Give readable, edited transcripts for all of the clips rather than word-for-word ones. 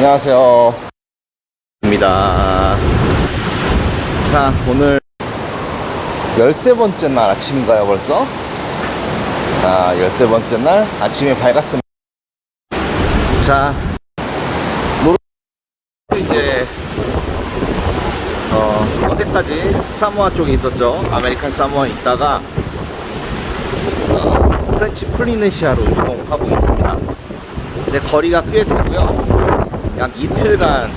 안녕하세요. 입니다. 자, 오늘 13번째 날 아침인가요, 벌써? 아, 13번째 날 아침에 밝았습니다. 자, 이제, 어제까지 사모아 쪽에 있었죠. 아메리칸 사모아에 있다가, 프렌치 폴리네시아로 이동하고 있습니다. 근데 거리가 꽤 되고요. 약 이틀간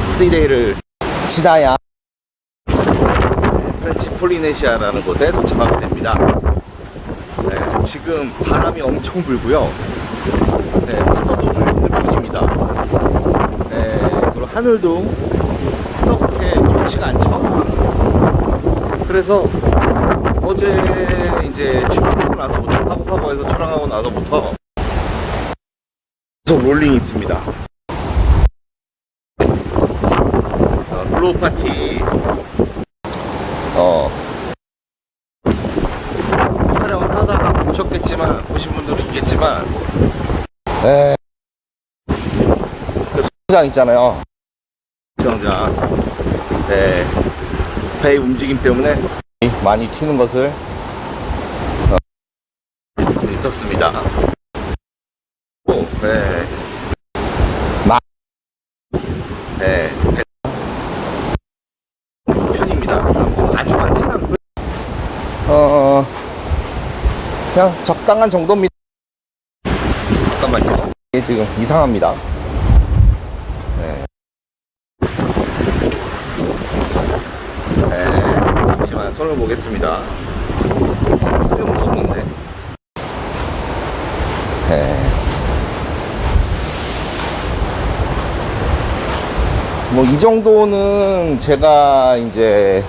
시데이를 지나야 프렌치 폴리네시아라는 곳에 도착하게 됩니다. 지금 바람이 엄청 불고요. 파도도 좀 있는 편입니다. 그리고 하늘도 썩게 좋지가 않죠. 그래서 어제 이제 출항하고 나서부터 파고파고에서 출항하고 나서부터 계속 롤링이 있습니다. 블로우 파티 촬영을 하다가 보셨겠지만, 보신 분들은 있겠지만, 그 수영장 있잖아요. 수영장. 배의 움직임 때문에 많이 튀는 것을 있었습니다. 편입니다. 아주 많진 않고요. 그냥 적당한 정도입니다. 잠깐만요. 이게 지금 이상합니다. 잠시만 손을 보겠습니다. 크게 뭐 없는데. 뭐 이 정도는 제가 이제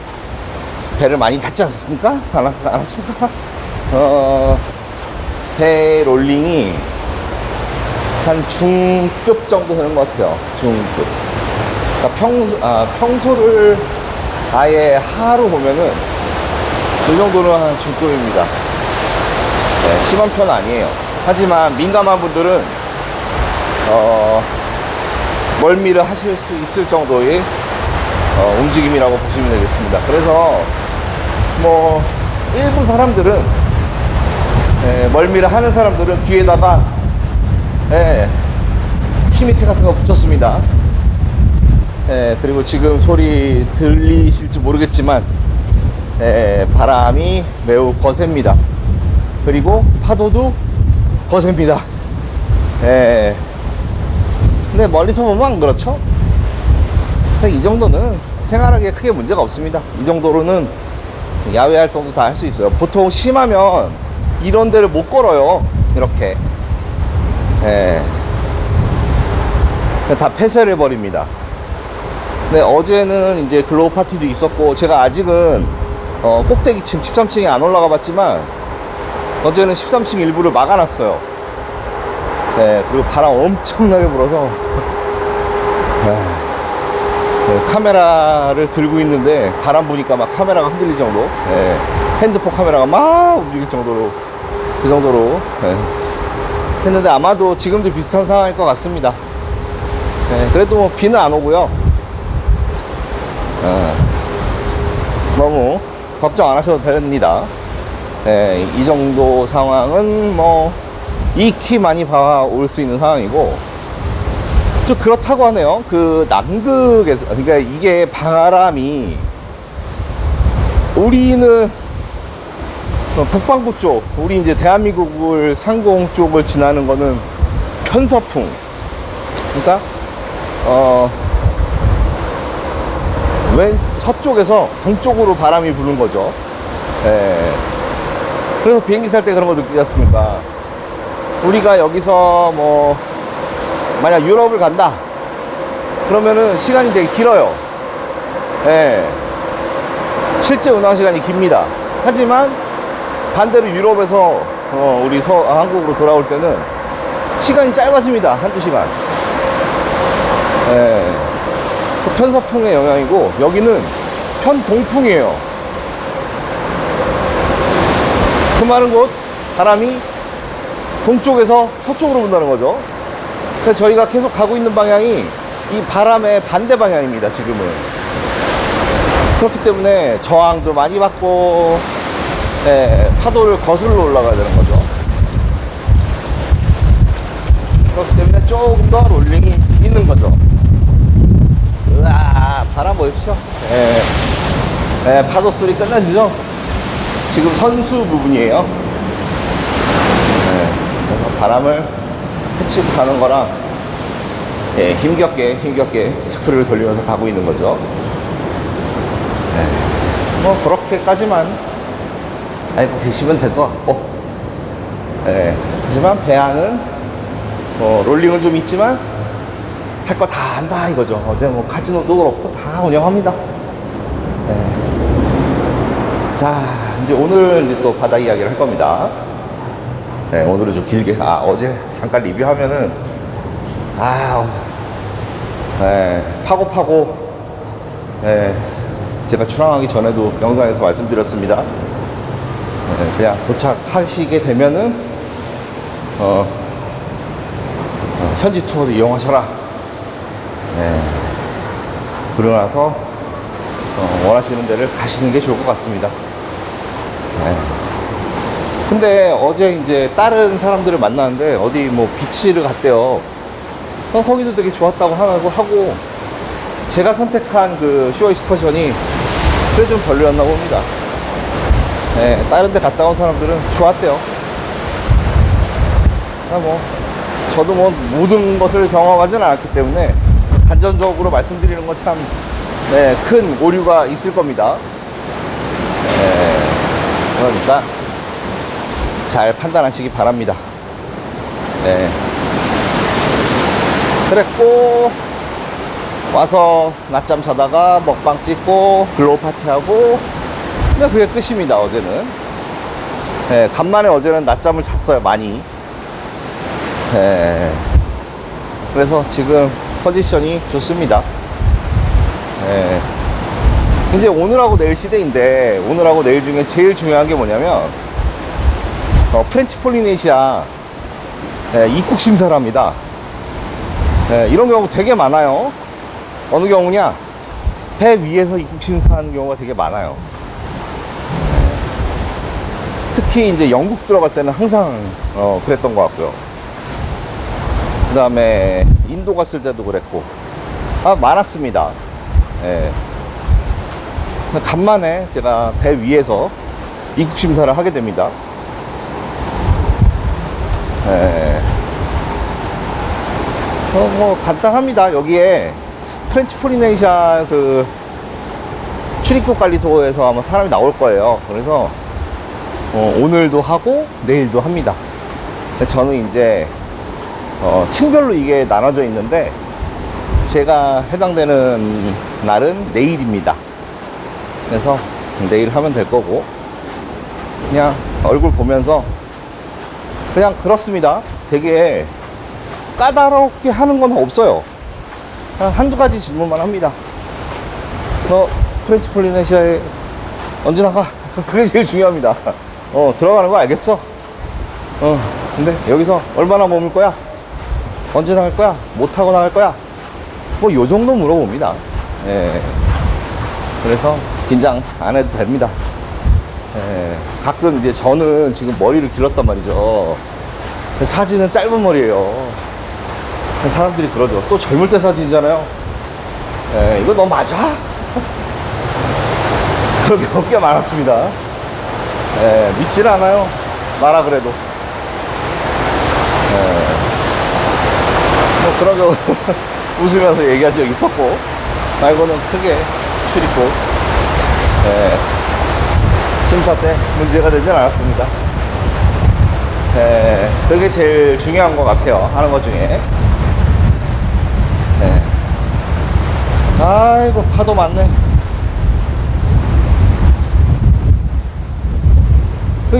배를 많이 탔지 않습니까? 안 왔습니까? 배 롤링이 한 중급 정도 되는 것 같아요. 중급. 그러니까 평소를 아예 하루 보면은 그 정도는 한 중급입니다. 심한 편은 아니에요. 하지만 민감한 분들은 멀미를 하실 수 있을 정도의 움직임이라고 보시면 되겠습니다. 그래서 뭐 일부 사람들은 멀미를 하는 사람들은 귀에다가 피미테 같은 거 붙였습니다. 그리고 지금 소리 들리실지 모르겠지만 바람이 매우 거셉니다. 그리고 파도도 거셉니다. 근데 멀리서 보면 안 그렇죠? 이 정도는 생활하기에 크게 문제가 없습니다. 이 정도로는 야외 활동도 다 할 수 있어요. 보통 심하면 이런 데를 못 걸어요. 이렇게 다 폐쇄를 버립니다. 근데 어제는 이제 글로우 파티도 있었고, 제가 아직은 꼭대기층 13층에 안 올라가 봤지만 어제는 13층 일부를 막아놨어요. 그리고 바람 엄청나게 불어서 카메라를 들고 있는데 바람 부니까 막 카메라가 흔들릴 정도, 핸드폰 카메라가 막 움직일 정도로, 그 정도로 했는데 아마도 지금도 비슷한 상황일 것 같습니다. 그래도 뭐 비는 안 오고요. 너무 걱정 안 하셔도 됩니다. 이 정도 상황은 뭐 익히 많이 봐올 수 있는 상황이고, 좀 그렇다고 하네요. 그 남극에서, 그러니까 이게 바람이, 우리는 북반구 쪽, 우리 이제 대한민국을 상공 쪽을 지나는 거는 편서풍, 그러니까 왼 서쪽에서 동쪽으로 바람이 부는 거죠. 그래서 비행기 탈 때 그런 거 느끼지 않습니까? 우리가 여기서 뭐 만약 유럽을 간다 그러면은 시간이 되게 길어요. 실제 운항 시간이 깁니다. 하지만 반대로 유럽에서 우리 한국으로 돌아올 때는 시간이 짧아집니다. 한두 시간. 편서풍의 영향이고, 여기는 편동풍이에요. 그 많은 곳 바람이 동쪽에서 서쪽으로 분다는 거죠. 그래서 저희가 계속 가고 있는 방향이 이 바람의 반대 방향입니다, 지금은. 그렇기 때문에 저항도 많이 받고, 네, 파도를 거슬러 올라가야 되는 거죠. 그렇기 때문에 조금 더 롤링이 있는 거죠. 으아, 바람 보십시오. 네. 네, 파도 소리 끝나시죠? 지금 선수 부분이에요. 네, 그래서 바람을 헤치고 가는 거랑, 예, 힘겹게 스크류를 돌리면서 가고 있는 거죠. 네, 뭐, 그렇게까지만 알고 계시면 될 것 같고, 예, 하지만 배안은, 롤링은 좀 있지만, 할 거 다 한다 이거죠. 어제 뭐, 카지노도 그렇고, 다 운영합니다. 예. 자, 이제 오늘 이제 또 바다 이야기를 할 겁니다. 네, 오늘은 좀 길게. 어제 잠깐 리뷰하면은, 네, 파고, 네, 제가 출항하기 전에도 영상에서 말씀드렸습니다. 네, 그냥 도착하시게 되면은, 현지 투어도 이용하셔라. 네, 그러고 나서, 원하시는 데를 가시는 게 좋을 것 같습니다. 네. 근데 어제 이제 다른 사람들을 만났는데 어디 뭐 비치를 갔대요. 거기도 되게 좋았다고 하고 제가 선택한 그 슈어 익스커션이 그래 좀 별로였나 봅니다. 네, 다른 데 갔다 온 사람들은 좋았대요. 뭐 저도 뭐 모든 것을 경험하지는 않았기 때문에 단전적으로 말씀드리는 건 참 네, 큰 오류가 있을 겁니다. 네, 그러니까 잘 판단하시기 바랍니다. 네. 그랬고 와서 낮잠 자다가 먹방 찍고 글로우 파티하고 그냥 그게 끝입니다. 어제는. 네, 간만에 어제는 낮잠을 잤어요. 많이. 네. 그래서 지금 컨디션이 좋습니다. 네. 이제 오늘하고 내일 시대인데 오늘하고 내일 중에 제일 중요한 게 뭐냐면 프렌치 폴리네시아 입국 심사를 합니다. 이런 경우 되게 많아요. 어느 경우냐, 배 위에서 입국 심사하는 경우가 되게 많아요. 특히 이제 영국 들어갈 때는 항상 그랬던 것 같고요. 그 다음에 인도 갔을 때도 그랬고 많았습니다. 간만에 제가 배 위에서 입국 심사를 하게 됩니다. 뭐 간단합니다. 여기에 프렌치 폴리네시아 그 출입국 관리소에서 아마 사람이 나올 거예요. 그래서 오늘도 하고 내일도 합니다. 저는 이제 층별로 이게 나눠져 있는데 제가 해당되는 날은 내일입니다. 그래서 내일 하면 될 거고 그냥 얼굴 보면서 그냥 그렇습니다. 되게 까다롭게 하는 건 없어요. 그냥 한두 가지 질문만 합니다. 너 프렌치 폴리네시아에 언제 나가? 그게 제일 중요합니다. 들어가는 거 알겠어? 근데 여기서 얼마나 머물 거야? 언제 나갈 거야? 못 타고 나갈 거야? 뭐 요 정도 물어봅니다. 예. 그래서 긴장 안 해도 됩니다. 예. 가끔 이제 저는 지금 머리를 길렀단 말이죠. 사진은 짧은 머리예요. 사람들이 그러죠. 또 젊을 때 사진이잖아요. 예. 이거 너 맞아? 그런 경우가 꽤 많았습니다. 예. 믿질 않아요. 나라 그래도. 예. 뭐 그런 거 웃으면서 얘기한 적 있었고 말고는 크게 출입국 심사 때 문제가 되진 않았습니다. 그게 제일 중요한 것 같아요. 하는 것 중에. 아이고 파도 많네.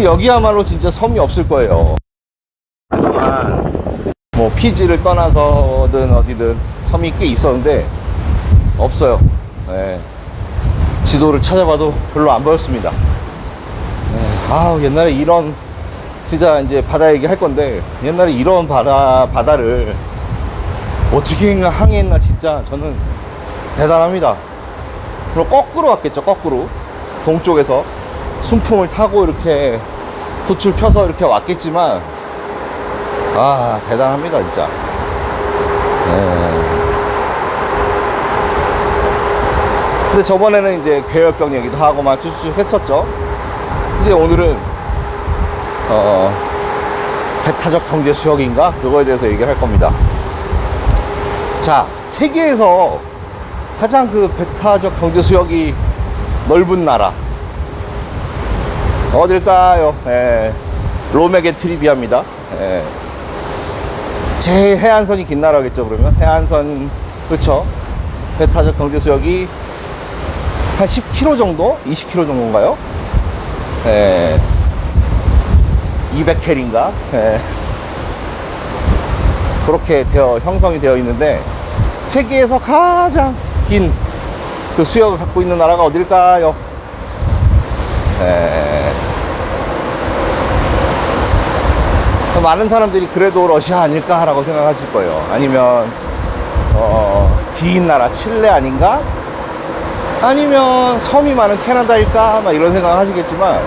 여기야말로 진짜 섬이 없을 거예요. 그동안 뭐 피지를 떠나서든 어디든 섬이 꽤 있었는데 없어요. 지도를 찾아봐도 별로 안 보였습니다. 옛날에 이런 진짜 이제 바다 얘기 할 건데 옛날에 이런 바다를 어떻게 항해했나 진짜 저는 대단합니다. 그럼 거꾸로 왔겠죠. 거꾸로 동쪽에서 순풍을 타고 이렇게 돛줄 펴서 이렇게 왔겠지만 아 대단합니다 진짜. 근데 저번에는 이제 괴열병 얘기도 하고 막 쭉쭉 했었죠. 이제 오늘은 배타적 경제 수역인가 그거에 대해서 얘기를 할 겁니다. 자, 세계에서 가장 그 배타적 경제 수역이 넓은 나라 어딜까요? 로메게 트리비아입니다. 제일 해안선이 긴 나라겠죠. 그러면 해안선 그쵸? 배타적 경제 수역이 한 10km 정도? 20km 정도인가요? 200켈인가? 그렇게 형성이 되어 있는데 세계에서 가장 긴 그 수역을 갖고 있는 나라가 어딜까요? 많은 사람들이 그래도 러시아 아닐까라고 생각하실 거예요. 아니면 긴 나라 칠레 아닌가? 아니면 섬이 많은 캐나다일까? 막 이런 생각을 하시겠지만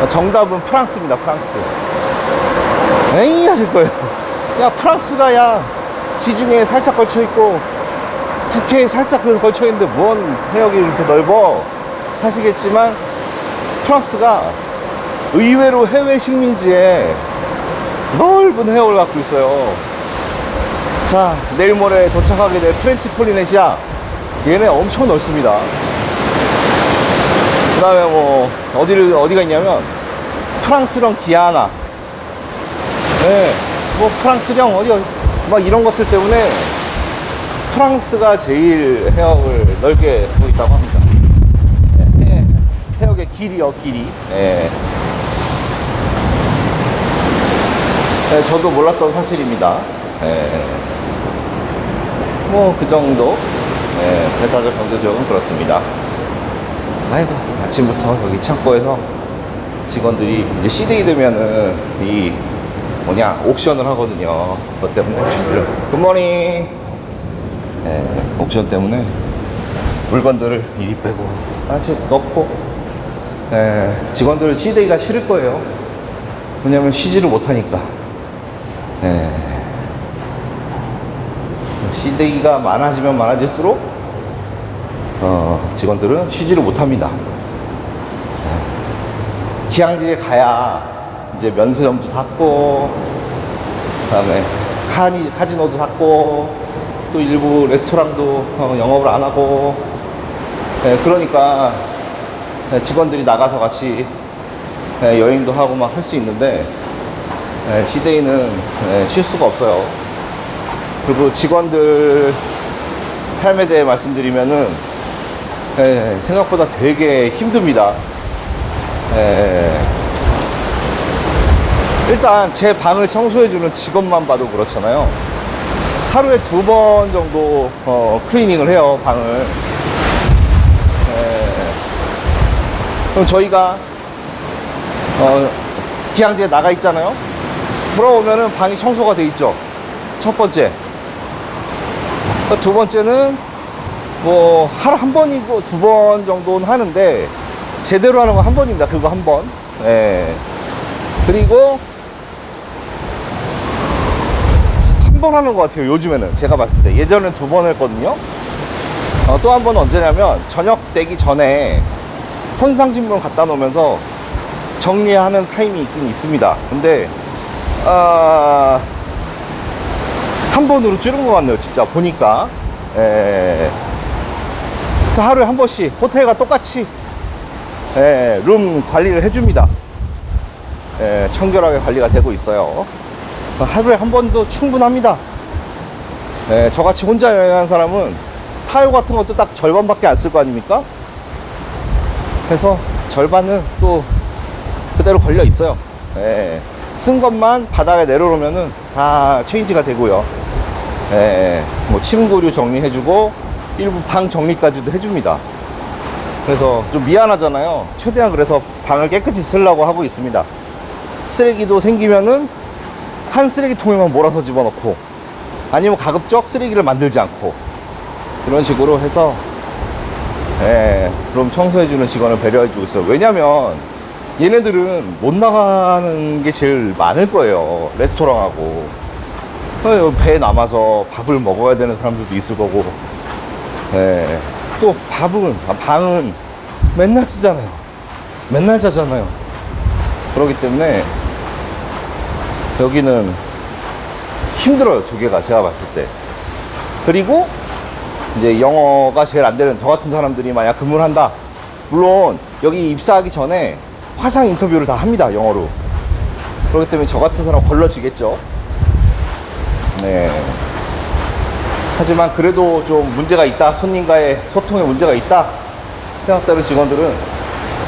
정답은 프랑스입니다. 프랑스. 에이 하실 거예요. 야 프랑스가 야 지중해에 살짝 걸쳐있고 북해에 살짝 걸쳐있는데 뭔 해역이 이렇게 넓어 하시겠지만 프랑스가 의외로 해외 식민지에 넓은 해역을 갖고 있어요. 자 내일 모레 도착하게 될 프렌치 폴리네시아 얘네 엄청 넓습니다. 그 다음에 뭐 어디가 있냐면 프랑스령 기아나 뭐 프랑스령 어디 막 이런 것들 때문에 프랑스가 제일 해역을 넓게 하고 있다고 합니다. 해역의 길이요 길이. 저도 몰랐던 사실입니다. 뭐 그 정도 배타적 경제 지역은 그렇습니다. 아이고 아침부터 여기 창고에서 직원들이 이제 C데이 되면은 이 뭐냐 옥션을 하거든요. 그것 때문에 준비를 굿모닝. 옥션 때문에 물건들을 이리 빼고 다시 넣고 직원들 C데이가 싫을 거예요. 왜냐면 쉬지를 못하니까. C데이가 많아지면 많아질수록 직원들은 쉬지를 못합니다. 기항지에 가야 이제 면세점도 닫고 그 다음에 카지노도 닫고 또 일부 레스토랑도 영업을 안 하고 그러니까 직원들이 나가서 같이 여행도 하고 막 할 수 있는데 C데이는 쉴 수가 없어요. 그리고 직원들 삶에 대해 말씀드리면은 생각보다 되게 힘듭니다. 일단 제 방을 청소해주는 직원만 봐도 그렇잖아요. 하루에 2번 정도 클리닝을 해요 방을. 그럼 저희가 기항지에 나가 있잖아요. 돌아오면은 방이 청소가 돼 있죠. 첫 번째. 두 번째는 뭐 하루 한 번이고 2번 정도는 하는데 제대로 하는 건 한 번입니다. 그거 한 번. 그리고 한 번 하는 것 같아요. 요즘에는 제가 봤을 때. 예전엔 2번 했거든요. 또 한 번은 언제냐면 저녁 되기 전에 선상진물 갖다 놓으면서 정리하는 타임이 있긴 있습니다. 근데 한 번으로 줄은 것 같네요. 진짜 보니까. 하루에 한 번씩 호텔과 똑같이 룸 관리를 해줍니다. 청결하게 관리가 되고 있어요. 하루에 한 번도 충분합니다. 저같이 혼자 여행하는 사람은 타요 같은 것도 딱 절반밖에 안 쓸 거 아닙니까? 그래서 절반은 또 그대로 걸려 있어요. 쓴 것만 바닥에 내려놓으면은 다 체인지가 되고요. 뭐 침구류 정리해주고 일부 방 정리까지도 해줍니다. 그래서 좀 미안하잖아요. 최대한 그래서 방을 깨끗이 쓰려고 하고 있습니다. 쓰레기도 생기면은 한 쓰레기통에만 몰아서 집어넣고 아니면 가급적 쓰레기를 만들지 않고 이런 식으로 해서 그럼 청소해주는 직원을 배려해주고 있어요. 왜냐면 얘네들은 못 나가는 게 제일 많을 거예요. 레스토랑하고 배 남아서 밥을 먹어야 되는 사람들도 있을 거고, 또 방은 맨날 쓰잖아요. 맨날 자잖아요. 그렇기 때문에 여기는 힘들어요. 두 개가 제가 봤을 때. 그리고 이제 영어가 제일 안 되는 저 같은 사람들이 만약 근무를 한다, 물론 여기 입사하기 전에 화상 인터뷰를 다 합니다, 영어로. 그렇기 때문에 저 같은 사람 걸러지겠죠. 네. 하지만 그래도 좀 문제가 있다, 손님과의 소통에 문제가 있다 생각되는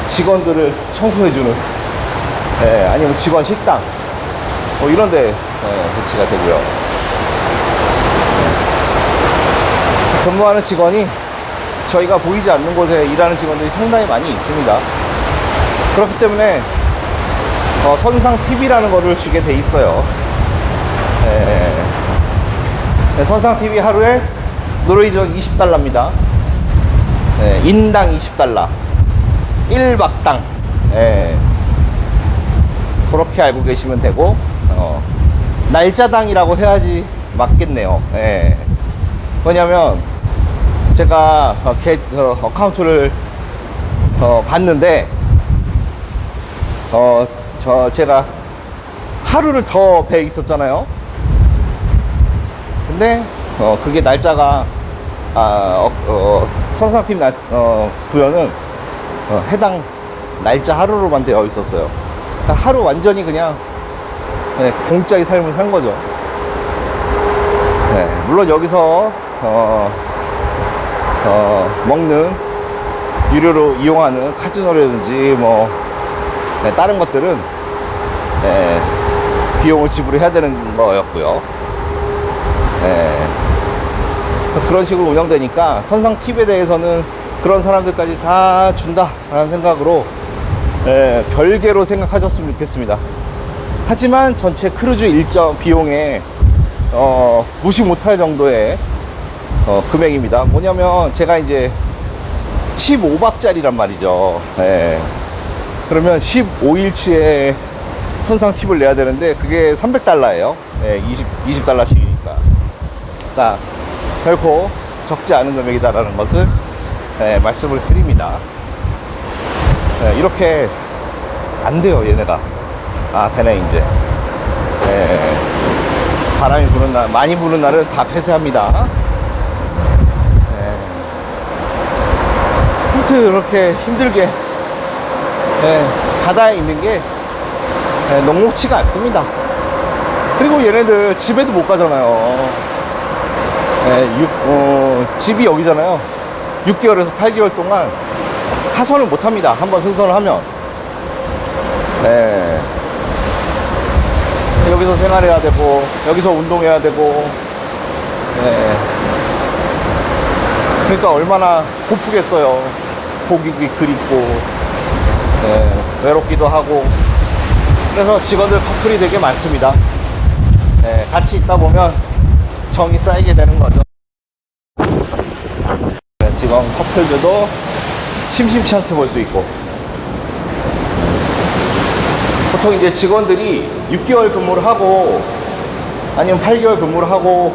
직원들을 청소해주는, 아니면 직원 식당 이런데 배치가 되고요. 근무하는 직원이 저희가 보이지 않는 곳에 일하는 직원들이 상당히 많이 있습니다. 그렇기 때문에 선상 팁이라는 거를 주게 돼 있어요. 선상 팁이 하루에 노르웨이전 20달러입니다. 인당 20달러, 1박당. 그렇게 알고 계시면 되고, 날짜당이라고 해야지 맞겠네요. 왜냐면 제가 어카운트를 봤는데, 제가 하루를 더 배에 있었잖아요. 근데 그게 날짜가 선상팀 부여는 해당 날짜 하루로만 되어 있었어요. 그러니까 하루 완전히 그냥 공짜의 삶을 산 거죠. 물론 여기서 먹는, 유료로 이용하는 카지노라든지 뭐 다른 것들은 비용을 지불해야 되는 거였고요. 그런 식으로 운영되니까 선상 팁에 대해서는 그런 사람들까지 다 준다라는 생각으로 별개로 생각하셨으면 좋겠습니다. 하지만 전체 크루즈 일정 비용에 무시 못할 정도의 금액입니다. 뭐냐면 제가 이제 15박짜리란 말이죠. 그러면 15일치에 선상 팁을 내야 되는데 그게 300달러예요. 20달러씩이니까. 그러니까 결코 적지 않은 금액이다라는 것을 말씀을 드립니다. 이렇게 안 돼요, 얘네가. 되네, 이제. 바람이 부는 날, 많이 부는 날은 다 폐쇄합니다. 아무튼 이렇게 힘들게 바다에 있는 게 녹록치가 않습니다. 그리고 얘네들 집에도 못 가잖아요. 집이 여기잖아요. 6개월에서 8개월 동안 하선을 못 합니다. 한번 승선을 하면. 여기서 생활해야 되고, 여기서 운동해야 되고, 그러니까 얼마나 고프겠어요. 보기 그립고, 외롭기도 하고. 그래서 직원들 커플이 되게 많습니다. 같이 있다 보면 정이 쌓이게 되는 거죠. 직원 커플들도 심심치 않게 볼 수 있고, 보통 이제 직원들이 6개월 근무를 하고 아니면 8개월 근무를 하고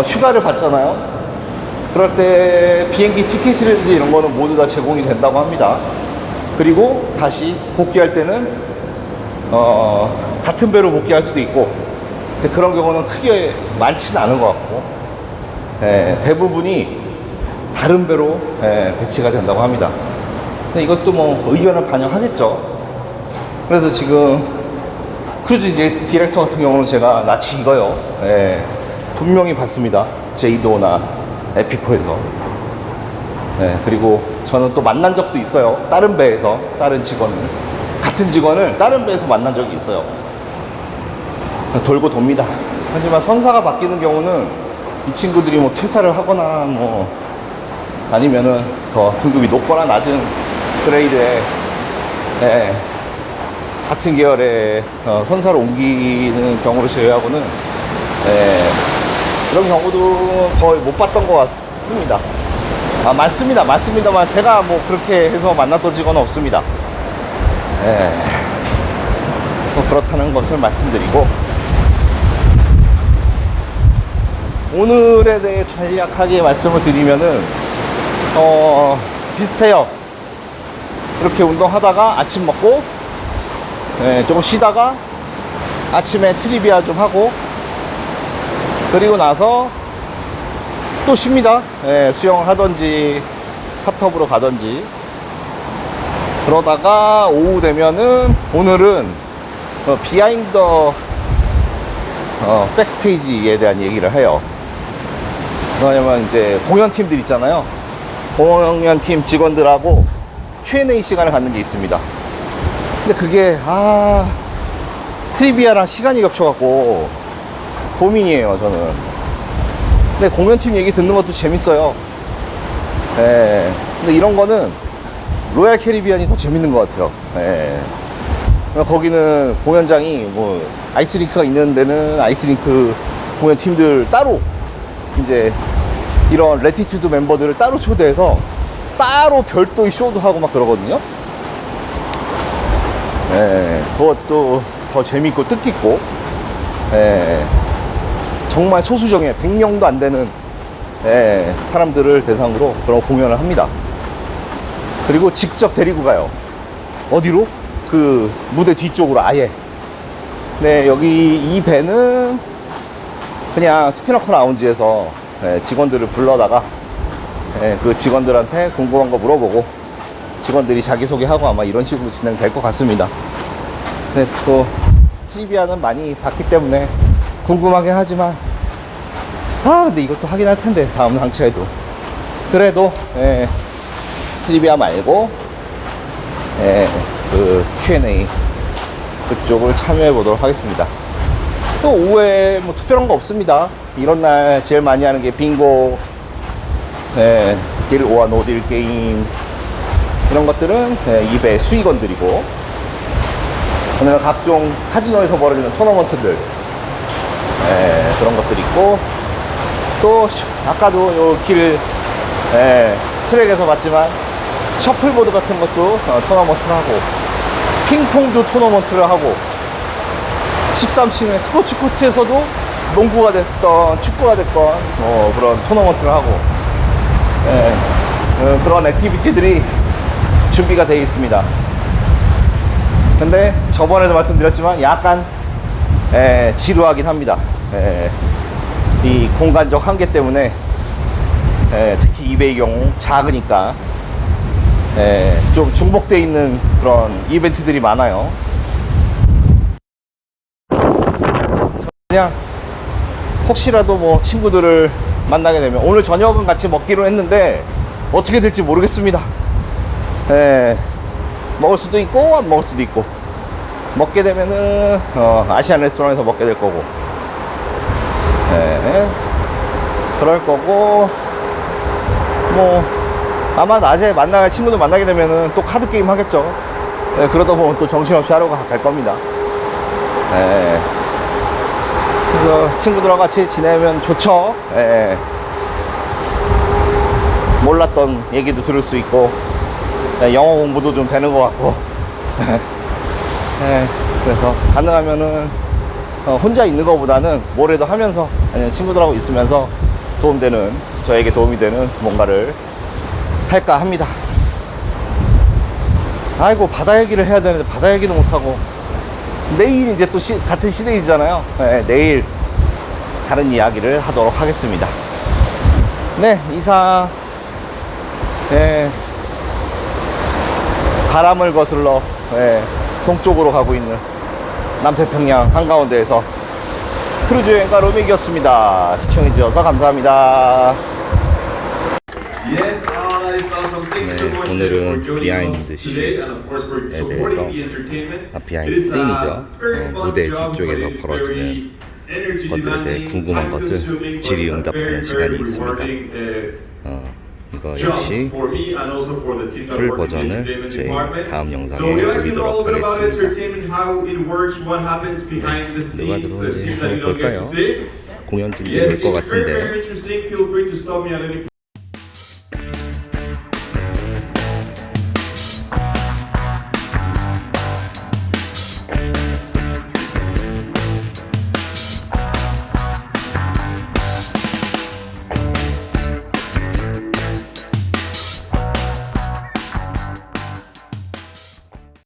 휴가를 받잖아요. 그럴 때 비행기 티켓이라든지 이런 거는 모두 다 제공이 된다고 합니다. 그리고 다시 복귀할 때는 같은 배로 복귀할 수도 있고, 근데 그런 경우는 크게 많지는 않은 것 같고, 대부분이 다른 배로 배치가 된다고 합니다. 근데 이것도 뭐 의견을 반영하겠죠. 그래서 지금 크루즈 디렉터 같은 경우는 제가 낯이 익어요. 분명히 봤습니다. 제이도나 에피코에서. 그리고 저는 또 만난 적도 있어요. 다른 배에서, 다른 직원을, 같은 직원을 다른 배에서 만난 적이 있어요. 돌고 돕니다. 하지만 선사가 바뀌는 경우는 이 친구들이 뭐 퇴사를 하거나 뭐 아니면은 더 등급이 높거나 낮은 그레이드에 같은 계열의 선사로 옮기는 경우를 제외하고는 그런 경우도 거의 못 봤던 것 같습니다. 많습니다만 제가 뭐 그렇게 해서 만났던 적은 없습니다. 뭐 그렇다는 것을 말씀드리고, 오늘에 대해 간략하게 말씀을 드리면은 비슷해요. 이렇게 운동하다가 아침 먹고 조금 쉬다가 아침에 트리비아 좀 하고, 그리고 나서 또 쉽니다. 수영을 하던지 핫터브로 가던지. 그러다가 오후 되면은, 오늘은 비하인드 백스테이지에 대한 얘기를 해요. 왜냐면 이제 공연팀들 있잖아요. 공연팀 직원들하고 Q&A 시간을 갖는 게 있습니다. 근데 그게 트리비아랑 시간이 겹쳐갖고 고민이에요, 저는. 근데 공연팀 얘기 듣는 것도 재밌어요. 근데 이런 거는 로얄 캐리비안이 더 재밌는 것 같아요. 거기는 공연장이 뭐 아이스링크가 있는 데는 아이스링크 공연팀들 따로, 이제 이런 레티튜드 멤버들을 따로 초대해서 따로 별도의 쇼도 하고 막 그러거든요. 그것도 더 재밌고 뜻깊고, 정말 소수정예 100명도 안 되는 사람들을 대상으로 그런 공연을 합니다. 그리고 직접 데리고 가요. 어디로? 그 무대 뒤쪽으로 아예. 네, 여기 이 배는 그냥 스피너커 라운지에서 직원들을 불러다가 그 직원들한테 궁금한 거 물어보고, 직원들이 자기소개하고 아마 이런 식으로 진행될 것 같습니다. 네, 또 트리비아는 많이 봤기 때문에 궁금하긴 하지만, 근데 이것도 하긴 할 텐데 다음 항체에도. 그래도 트리비아 말고 그 Q&A 그쪽을 참여해 보도록 하겠습니다. 또 오후에 뭐 특별한 거 없습니다. 이런 날 제일 많이 하는 게 빙고, 딜 오아 노딜 게임, 이런 것들은 입에 수익원들이고, 오늘은 각종 카지노에서 벌어지는 토너먼트들, 그런 것들이 있고, 또 아까도 요 길 트랙에서 봤지만 셔플보드 같은 것도 토너먼트를 하고, 핑퐁도 토너먼트를 하고, 13층의 스포츠 코트에서도 농구가 됐던 축구가 됐던 그런 토너먼트를 하고, 그런 액티비티들이 준비가 되어 있습니다. 근데 저번에도 말씀드렸지만 약간 지루하긴 합니다. 이 공간적 한계 때문에, 특히 이베이 경우 작으니까 좀 중복되어 있는 그런 이벤트들이 많아요. 그냥 혹시라도 뭐 친구들을 만나게 되면, 오늘 저녁은 같이 먹기로 했는데 어떻게 될지 모르겠습니다. 먹을 수도 있고 안 먹을 수도 있고, 먹게 되면은 아시안 레스토랑에서 먹게 될 거고, 그럴 거고, 뭐 아마 낮에 만날 친구들 만나게 되면은 또 카드 게임 하겠죠. 그러다 보면 또 정신없이 하루가 갈 겁니다. 그래서 친구들하고 같이 지내면 좋죠. 몰랐던 얘기도 들을 수 있고, 영어 공부도 좀 되는 것 같고. 그래서 가능하면은 혼자 있는 것보다는 뭐라도 하면서, 아니면 친구들하고 있으면서 저에게 도움이 되는 뭔가를 할까 합니다. 아이고, 바다 얘기를 해야 되는데 바다 얘기도 못하고, 내일 이제 또 같은 시대이잖아요. 내일 다른 이야기를 하도록 하겠습니다. 네, 이상 바람을 거슬러 동쪽으로 가고 있는 남태평양 한가운데에서 크루즈 여행가 로믹이었습니다. 시청해주셔서 감사합니다. 네, 오늘은 비하인드 씬에 대해서, 비하인드 씬이죠. 무대 뒤쪽에서 벌어지는 것들에 대해 궁금한 것을 질의응답하는 시간이 있습니다. 이거 역시 풀 버전을 제 다음 영상에 올리도록 하겠습니다. 네, 누가 들어오는지 한번 볼까요? 공연 준비될 것 Very 같은데. interesting. Feel free to stop me at any